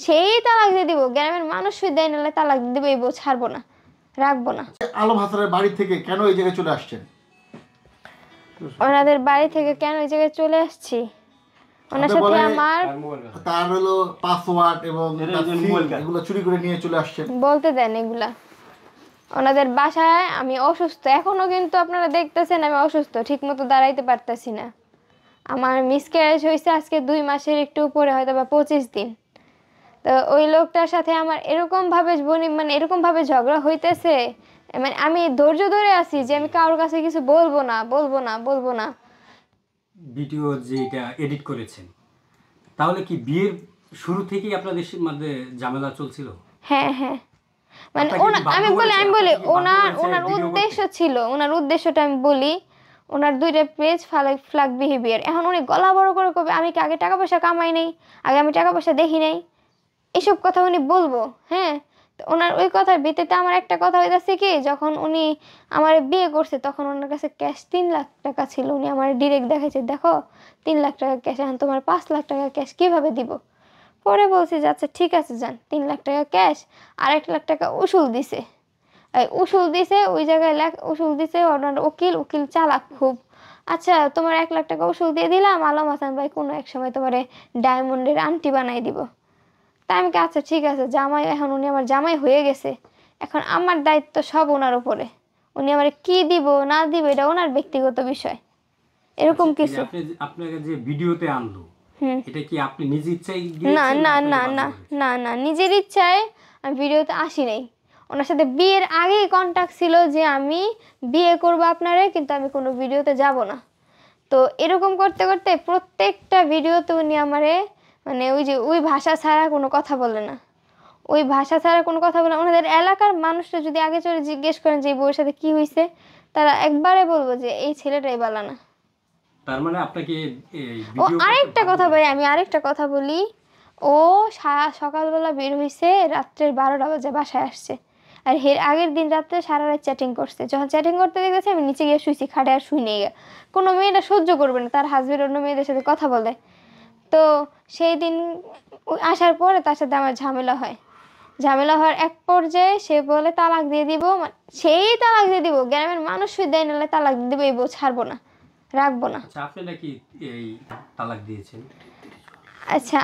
সেই তালাক দিয়ে দিব, গ্রামের মানুষ দেয় নাহলে তালাক দিয়ে দিব, এই বউ ছাড়বো না, রাখবো না। আলম হাসানের বাড়ি থেকে কেন এই জায়গায় চলে আসছেন? ওনাদের বাড়ি থেকে কেন এই জায়গায় চলে আসছি, ওনার সাথে আমার তার হলো পাসওয়ার্ড এবং এগুলো চুরি করে নিয়ে চলে আসছেন। বলতে দেন এগুলা। ওনাদের বাসায় আমি অসুস্থ এখনো, কিন্তু আপনারা দেখতেছেন আমি অসুস্থ, ঠিক মতো দাঁড়াইতে পারতেছি না। আমার মিসক্যারেজ হয়েছে আজকে 2 মাসের একটু উপরে, হয়তো বা 25 দিন। তো ওই লোকটার সাথে আমার এরকমভাবে মানে এরকমভাবে ঝগড়া হইতেছে, মানে আমি ধৈর্য ধরে আছি যে আমি কারোর কাছে কিছু বলবো না, বলবো না, বলবো না। ভিডিও যেটা এডিট করেছেন, তাহলে কি বিয়ের শুরু থেকেই আপনাদের মধ্যে ঝামেলা চলছিল? হ্যাঁ হ্যাঁ, মানে আমি বলি ওনার উদ্দেশ্য ছিল, ওনার উদ্দেশ্যটা আমি বলি, ওনার 2টা পেজ ফ্লাগ বিহেভিয়ার। এখন উনি গলা বড় করে কবে আমি কি আগে টাকা পয়সা কামাই নাই, আগে আমি টাকা পয়সা দেখি নাই, এসব কথা উনি বলবো। হ্যাঁ, তো ওনার ওই কথার ভিত্তিতে আমার একটা কথা হইতেছে কি, যখন উনি আমার বিয়ে করছে তখন ওনার কাছে ক্যাশ 3 লাখ টাকা ছিল। উনি আমার ডিরেক্ট দেখাইছে, দেখো 3 লাখ টাকা ক্যাশ, এখন তোমার 5 লাখ টাকা ক্যাশ কিভাবে দিব। পরে বলছি যে আচ্ছা ঠিক আছে যান, 3 লাখ টাকা ক্যাশ আর 1 লাখ টাকা উসুল দিছে। উসুল দিছে ওই জায়গায় উসুল দিছে ওনার উকিল চালাক খুব। আচ্ছা তোমার 1 লাখ টাকা উসুল দিয়ে দিলাম, আলম হাসান ভাই কোনো এক সময় তোমার ডায়মন্ডের আংটি বানাই দিব। তাই আমি আচ্ছা ঠিক আছে, জামাই, এখন উনি আমার জামাই হয়ে গেছে, এখন আমার দায়িত্ব সব ওনার উপরে, উনি আমার কি দিব না দিব এটা ওনার ব্যক্তিগত বিষয়, এরকম কিছু। আপনাকে যে ভিডিওতে আনলো, এটা কি আপনি নিজে ইচ্ছায় না না না না না না, নিজের ইচ্ছায় আমি ভিডিওতে আসি নাই। ওনার সাথে বিয়ের আগেই কন্ট্যাক্ট ছিল যে আমি বিয়ে করবো আপনারে, কিন্তু আমি কোনো ভিডিওতে যাব না। তো এরকম করতে করতে প্রত্যেকটা ভিডিওতে উনি আমারে মানে ওই ভাষা ছাড়া কোনো কথা বলে না, ওই ভাষা ছাড়া কোনো কথা বলে। ওনাদের এলাকার মানুষরা যদি আগে চলে জিজ্ঞেস করেন যে এই বউয়ের সাথে কি হয়েছে, তারা একবারে বলবো যে এই ছেলেটাই বালা না। তার মানে আপনাকে ও আরেকটা কথা ভাই, আমি আরেকটা কথা বলি, ও সকালবেলা বের হয়েছে, রাত্রের 12টা বাজে বাসায় আসছে, আর এর আগের দিন রাত্রে সারা রাত চ্যাটিং করছে। যখন চ্যাটিং করতে দেখেছে আমি নিচে গিয়ে শুয়েছি, খাটে আর শুই নিয়ে গিয়ে। কোনো মেয়েটা সহ্য করবে না তার হাজবেন্ড অন্য মেয়েদের সাথে কথা বলে। তো সেই দিন আসার পরে তার সাথে আমার ঝামেলা হয়, ঝামেলা হওয়ার এক পর্যায়ে সে বলে তালাক দিয়ে দিব, সেই তালাক দিয়ে দিব, গ্রামের মানুষ দেয় নাহলে তালাক দিয়ে দিব, এই বউ ছাড়বো না, রাখবো না। আচ্ছা আপনি নাকি এই তালাক দিয়েছেন? আচ্ছা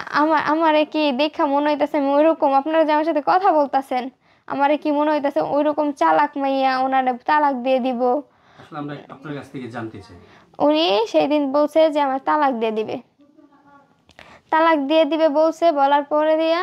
আমারে কি দেখা মনে হইতেছে আমি ওইরকম, আপনারা যে আমার সাথে কথা বলতেছেন, আমারে কি মনে হইতেছে ওইরকম চালাক মাইয়া ওনারে তালাক দিয়ে দিব? আসলে আমরা আপনার কাছ থেকে জানতে চাই। উনি সেই দিন বলছে যে আমার তালাক দিয়ে দিবে, তালাক দিয়ে দিবে বলছে, বলার পরে দিয়া